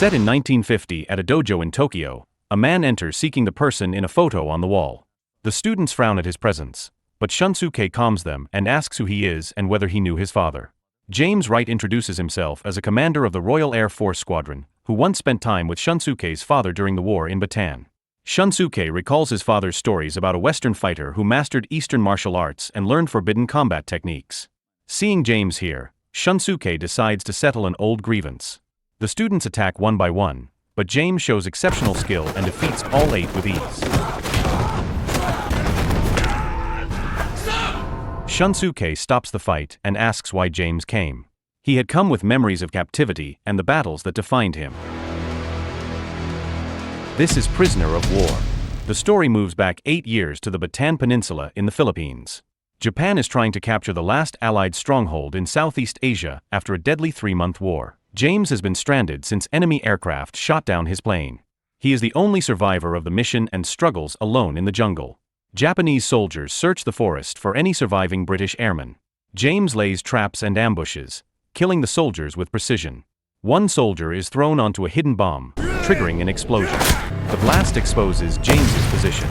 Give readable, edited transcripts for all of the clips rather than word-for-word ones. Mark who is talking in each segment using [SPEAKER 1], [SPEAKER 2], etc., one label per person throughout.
[SPEAKER 1] Set in 1950 at a dojo in Tokyo, a man enters seeking the person in a photo on the wall. The students frown at his presence, but Shunsuke calms them and asks who he is and whether he knew his father. James Wright introduces himself as a commander of the Royal Air Force Squadron, who once spent time with Shunsuke's father during the war in Bataan. Shunsuke recalls his father's stories about a Western fighter who mastered Eastern martial arts and learned forbidden combat techniques. Seeing James here, Shunsuke decides to settle an old grievance. The students attack one by one, but James shows exceptional skill and defeats all 8 with ease. Shunsuke stops the fight and asks why James came. He had come with memories of captivity and the battles that defined him. This is Prisoner of War. The story moves back 8 years to the Bataan Peninsula in the Philippines. Japan is trying to capture the last Allied stronghold in Southeast Asia after a deadly 3-month war. James has been stranded since enemy aircraft shot down his plane. He is the only survivor of the mission and struggles alone in the jungle. Japanese soldiers search the forest for any surviving British airmen. James lays traps and ambushes, killing the soldiers with precision. One soldier is thrown onto a hidden bomb, triggering an explosion. The blast exposes James's position.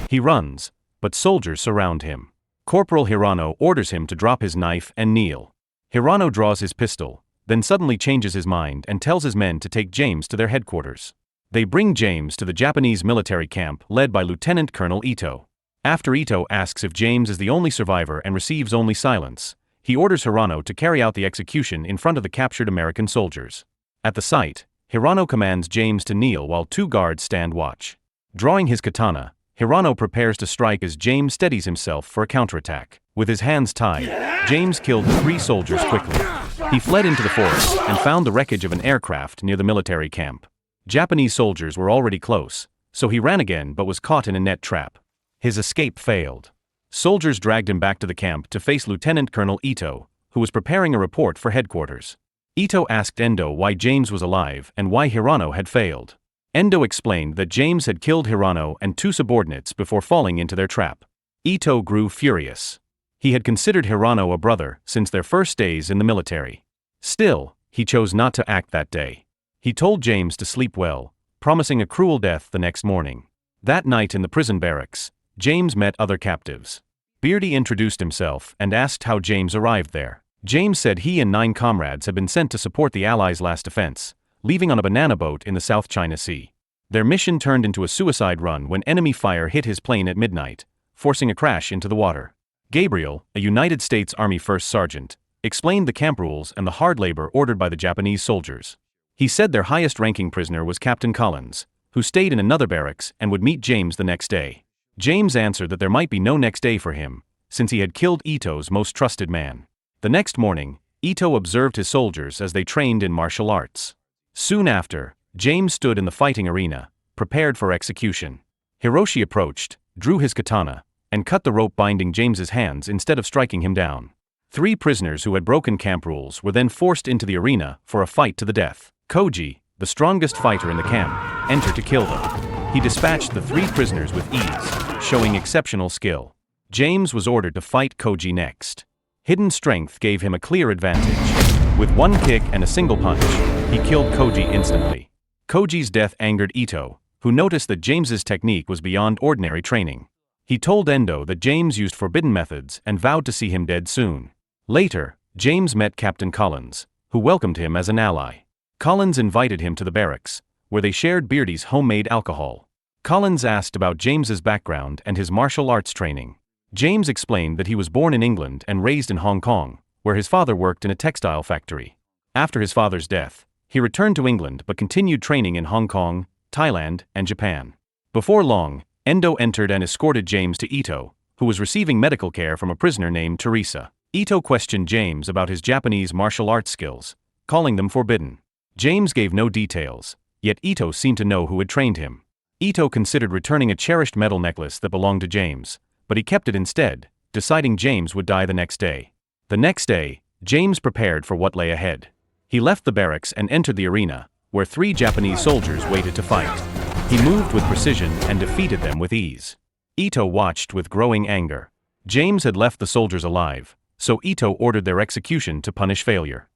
[SPEAKER 1] He runs, but soldiers surround him. Corporal Hirano orders him to drop his knife and kneel. Hirano draws his pistol, then suddenly changes his mind and tells his men to take James to their headquarters. They bring James to the Japanese military camp led by Lieutenant Colonel Ito. After Ito asks if James is the only survivor and receives only silence, he orders Hirano to carry out the execution in front of the captured American soldiers. At the site, Hirano commands James to kneel while 2 guards stand watch. Drawing his katana, Hirano prepares to strike as James steadies himself for a counterattack. With his hands tied, James killed the 3 soldiers quickly. He fled into the forest and found the wreckage of an aircraft near the military camp. Japanese soldiers were already close, so he ran again but was caught in a net trap. His escape failed. Soldiers dragged him back to the camp to face Lieutenant Colonel Ito, who was preparing a report for headquarters. Ito asked Endo why James was alive and why Hirano had failed. Endo explained that James had killed Hirano and 2 subordinates before falling into their trap. Ito grew furious. He had considered Hirano a brother since their first days in the military. Still, he chose not to act that day. He told James to sleep well, promising a cruel death the next morning. That night in the prison barracks, James met other captives. Beardy introduced himself and asked how James arrived there. James said he and 9 comrades had been sent to support the Allies' last defense, leaving on a banana boat in the South China Sea. Their mission turned into a suicide run when enemy fire hit his plane at midnight, forcing a crash into the water. Gabriel, a United States Army First Sergeant, explained the camp rules and the hard labor ordered by the Japanese soldiers. He said their highest-ranking prisoner was Captain Collins, who stayed in another barracks and would meet James the next day. James answered that there might be no next day for him, since he had killed Ito's most trusted man. The next morning, Ito observed his soldiers as they trained in martial arts. Soon after, James stood in the fighting arena, prepared for execution. Hiroshi approached, drew his katana, and cut the rope binding James's hands instead of striking him down. 3 prisoners who had broken camp rules were then forced into the arena for a fight to the death. Koji, the strongest fighter in the camp, entered to kill them. He dispatched the 3 prisoners with ease, showing exceptional skill. James was ordered to fight Koji next. Hidden strength gave him a clear advantage. With 1 kick and a single punch, he killed Koji instantly. Koji's death angered Ito, who noticed that James's technique was beyond ordinary training. He told Endo that James used forbidden methods and vowed to see him dead soon. Later, James met Captain Collins, who welcomed him as an ally. Collins invited him to the barracks, where they shared Beardy's homemade alcohol. Collins asked about James's background and his martial arts training. James explained that he was born in England and raised in Hong Kong, where his father worked in a textile factory. After his father's death, he returned to England but continued training in Hong Kong, Thailand, and Japan. Before long, Endo entered and escorted James to Ito, who was receiving medical care from a prisoner named Teresa. Ito questioned James about his Japanese martial arts skills, calling them forbidden. James gave no details, yet Ito seemed to know who had trained him. Ito considered returning a cherished metal necklace that belonged to James, but he kept it instead, deciding James would die the next day. The next day, James prepared for what lay ahead. He left the barracks and entered the arena, where 3 Japanese soldiers waited to fight. He moved with precision and defeated them with ease. Ito watched with growing anger. James had left the soldiers alive, so Ito ordered their execution to punish failure.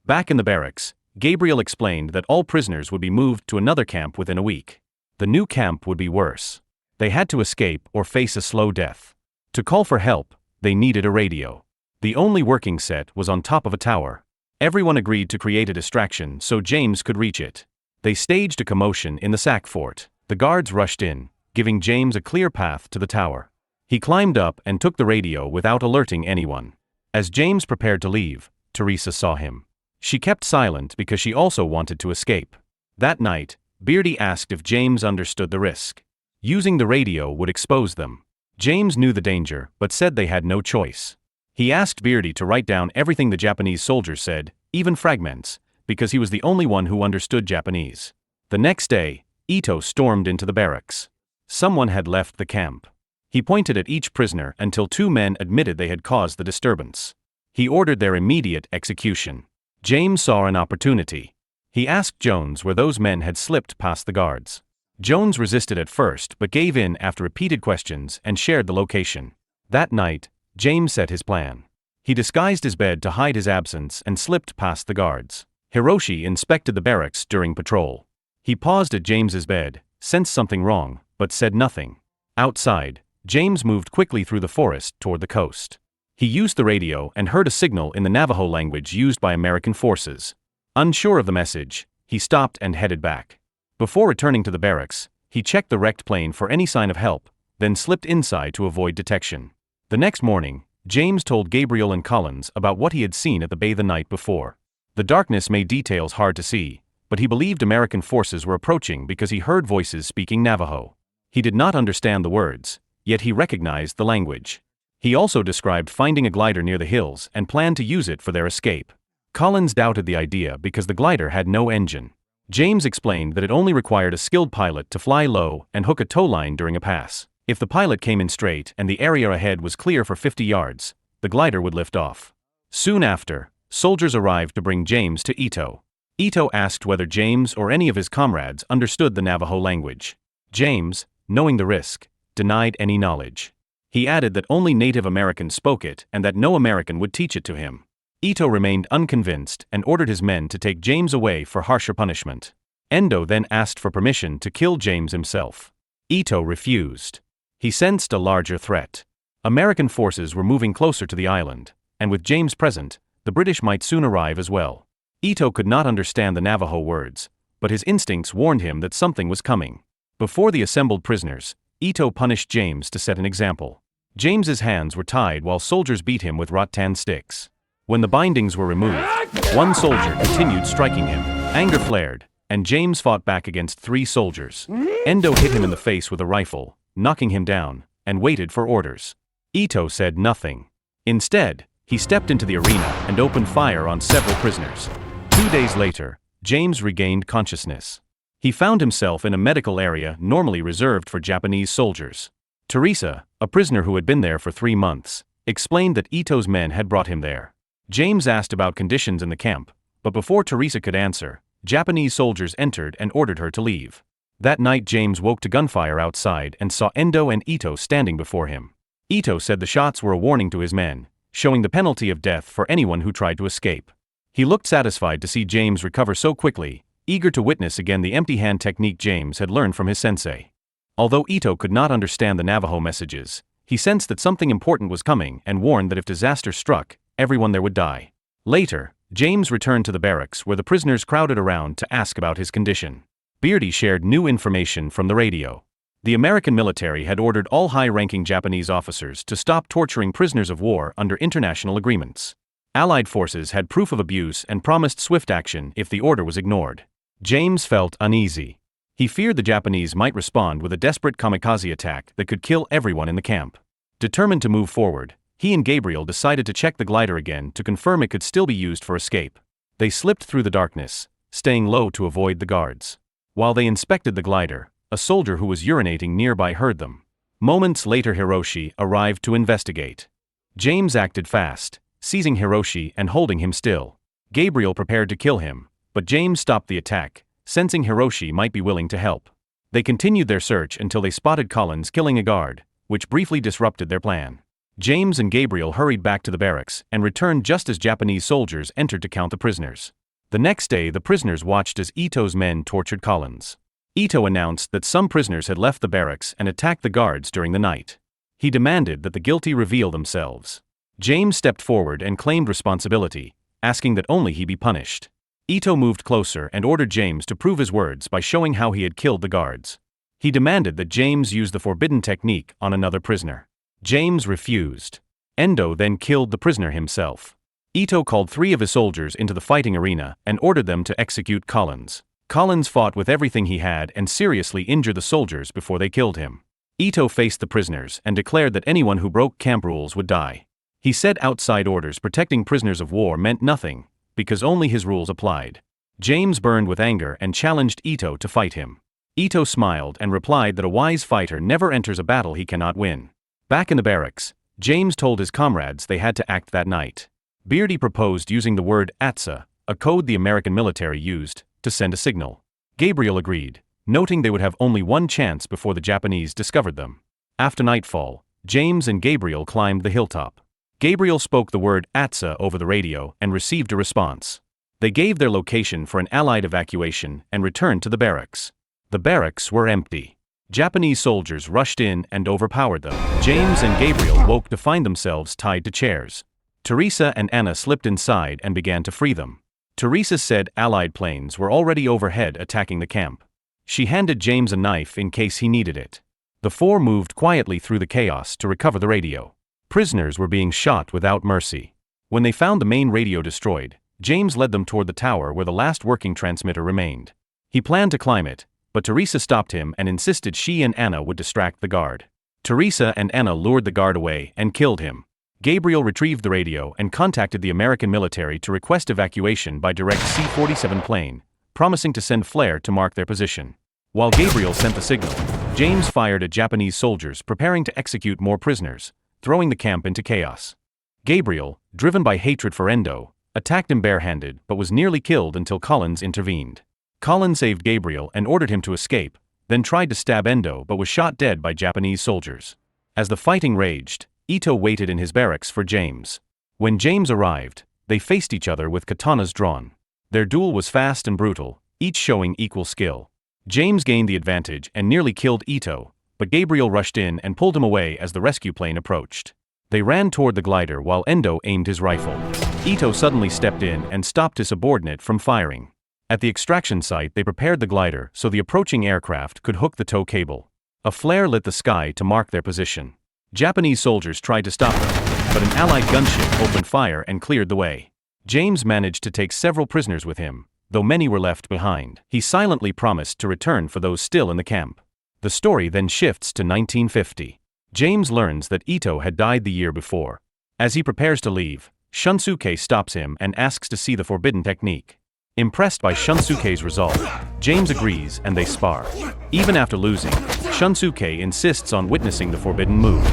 [SPEAKER 1] Back in the barracks, Gabriel explained that all prisoners would be moved to another camp within a week. The new camp would be worse. They had to escape or face a slow death. To call for help, they needed a radio. The only working set was on top of a tower. Everyone agreed to create a distraction so James could reach it. They staged a commotion in the sack fort. The guards rushed in, giving James a clear path to the tower. He climbed up and took the radio without alerting anyone. As James prepared to leave, Teresa saw him. She kept silent because she also wanted to escape. That night, Beardy asked if James understood the risk. Using the radio would expose them. James knew the danger, but said they had no choice. He asked Beardy to write down everything the Japanese soldiers said, even fragments, because he was the only one who understood Japanese. The next day, Ito stormed into the barracks. Someone had left the camp. He pointed at each prisoner until 2 men admitted they had caused the disturbance. He ordered their immediate execution. James saw an opportunity. He asked Jones where those men had slipped past the guards. Jones resisted at first but gave in after repeated questions and shared the location. That night, James set his plan. He disguised his bed to hide his absence and slipped past the guards. Hiroshi inspected the barracks during patrol. He paused at James's bed, sensed something wrong, but said nothing. Outside, James moved quickly through the forest toward the coast. He used the radio and heard a signal in the Navajo language used by American forces. Unsure of the message, he stopped and headed back. Before returning to the barracks, he checked the wrecked plane for any sign of help, then slipped inside to avoid detection. The next morning, James told Gabriel and Collins about what he had seen at the bay the night before. The darkness made details hard to see, but he believed American forces were approaching because he heard voices speaking Navajo. He did not understand the words, yet he recognized the language. He also described finding a glider near the hills and planned to use it for their escape. Collins doubted the idea because the glider had no engine. James explained that it only required a skilled pilot to fly low and hook a tow line during a pass. If the pilot came in straight and the area ahead was clear for 50 yards, the glider would lift off. Soon after, soldiers arrived to bring James to Ito. Ito asked whether James or any of his comrades understood the Navajo language. James, knowing the risk, denied any knowledge. He added that only Native Americans spoke it and that no American would teach it to him. Ito remained unconvinced and ordered his men to take James away for harsher punishment. Endo then asked for permission to kill James himself. Ito refused. He sensed a larger threat. American forces were moving closer to the island, and with James present, the British might soon arrive as well. Ito could not understand the Navajo words, but his instincts warned him that something was coming. Before the assembled prisoners, Ito punished James to set an example. James's hands were tied while soldiers beat him with rattan sticks. When the bindings were removed, one soldier continued striking him. Anger flared, and James fought back against 3 soldiers. Endo hit him in the face with a rifle, knocking him down, and waited for orders. Ito said nothing. Instead, he stepped into the arena and opened fire on several prisoners. 2 days later, James regained consciousness. He found himself in a medical area normally reserved for Japanese soldiers. Teresa, a prisoner who had been there for 3 months, explained that Ito's men had brought him there. James asked about conditions in the camp, but before Teresa could answer, Japanese soldiers entered and ordered her to leave. That night James woke to gunfire outside and saw Endo and Ito standing before him. Ito said the shots were a warning to his men, showing the penalty of death for anyone who tried to escape. He looked satisfied to see James recover so quickly, eager to witness again the empty hand technique James had learned from his sensei. Although Ito could not understand the Navajo messages, he sensed that something important was coming and warned that if disaster struck, everyone there would die. Later, James returned to the barracks where the prisoners crowded around to ask about his condition. Beardy shared new information from the radio. The American military had ordered all high-ranking Japanese officers to stop torturing prisoners of war under international agreements. Allied forces had proof of abuse and promised swift action if the order was ignored. James felt uneasy. He feared the Japanese might respond with a desperate kamikaze attack that could kill everyone in the camp. Determined to move forward, he and Gabriel decided to check the glider again to confirm it could still be used for escape. They slipped through the darkness, staying low to avoid the guards. While they inspected the glider, a soldier who was urinating nearby heard them. Moments later Hiroshi arrived to investigate. James acted fast, seizing Hiroshi and holding him still. Gabriel prepared to kill him, but James stopped the attack, sensing Hiroshi might be willing to help. They continued their search until they spotted Collins killing a guard, which briefly disrupted their plan. James and Gabriel hurried back to the barracks and returned just as Japanese soldiers entered to count the prisoners. The next day, the prisoners watched as Ito's men tortured Collins. Ito announced that some prisoners had left the barracks and attacked the guards during the night. He demanded that the guilty reveal themselves. James stepped forward and claimed responsibility, asking that only he be punished. Ito moved closer and ordered James to prove his words by showing how he had killed the guards. He demanded that James use the forbidden technique on another prisoner. James refused. Endo then killed the prisoner himself. Ito called 3 of his soldiers into the fighting arena and ordered them to execute Collins. Collins fought with everything he had and seriously injured the soldiers before they killed him. Ito faced the prisoners and declared that anyone who broke camp rules would die. He said outside orders protecting prisoners of war meant nothing, because only his rules applied. James burned with anger and challenged Ito to fight him. Ito smiled and replied that a wise fighter never enters a battle he cannot win. Back in the barracks, James told his comrades they had to act that night. Beardy proposed using the word ATSA, a code the American military used, to send a signal. Gabriel agreed, noting they would have only one chance before the Japanese discovered them. After nightfall, James and Gabriel climbed the hilltop. Gabriel spoke the word ATSA over the radio and received a response. They gave their location for an Allied evacuation and returned to the barracks. The barracks were empty. Japanese soldiers rushed in and overpowered them. James and Gabriel woke to find themselves tied to chairs. Teresa and Anna slipped inside and began to free them. Teresa said Allied planes were already overhead attacking the camp. She handed James a knife in case he needed it. The 4 moved quietly through the chaos to recover the radio. Prisoners were being shot without mercy. When they found the main radio destroyed, James led them toward the tower where the last working transmitter remained. He planned to climb it, but Teresa stopped him and insisted she and Anna would distract the guard. Teresa and Anna lured the guard away and killed him. Gabriel retrieved the radio and contacted the American military to request evacuation by direct C-47 plane, promising to send flare to mark their position. While Gabriel sent the signal, James fired at Japanese soldiers preparing to execute more prisoners, throwing the camp into chaos. Gabriel, driven by hatred for Endo, attacked him barehanded but was nearly killed until Collins intervened. Collins saved Gabriel and ordered him to escape, then tried to stab Endo but was shot dead by Japanese soldiers. As the fighting raged, Ito waited in his barracks for James. When James arrived, they faced each other with katanas drawn. Their duel was fast and brutal, each showing equal skill. James gained the advantage and nearly killed Ito, but Gabriel rushed in and pulled him away as the rescue plane approached. They ran toward the glider while Endo aimed his rifle. Ito suddenly stepped in and stopped his subordinate from firing. At the extraction site, they prepared the glider so the approaching aircraft could hook the tow cable. A flare lit the sky to mark their position. Japanese soldiers tried to stop them, but an Allied gunship opened fire and cleared the way. James managed to take several prisoners with him, though many were left behind. He silently promised to return for those still in the camp. The story then shifts to 1950. James learns that Ito had died the year before. As he prepares to leave, Shunsuke stops him and asks to see the forbidden technique. Impressed by Shunsuke's resolve, James agrees and they spar. Even after losing, Shunsuke insists on witnessing the forbidden move.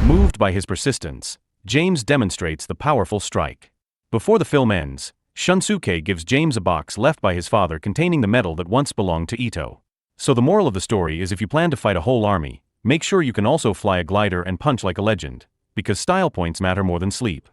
[SPEAKER 1] Moved by his persistence, James demonstrates the powerful strike. Before the film ends, Shunsuke gives James a box left by his father containing the medal that once belonged to Ito. So the moral of the story is if you plan to fight a whole army, make sure you can also fly a glider and punch like a legend, because style points matter more than sleep.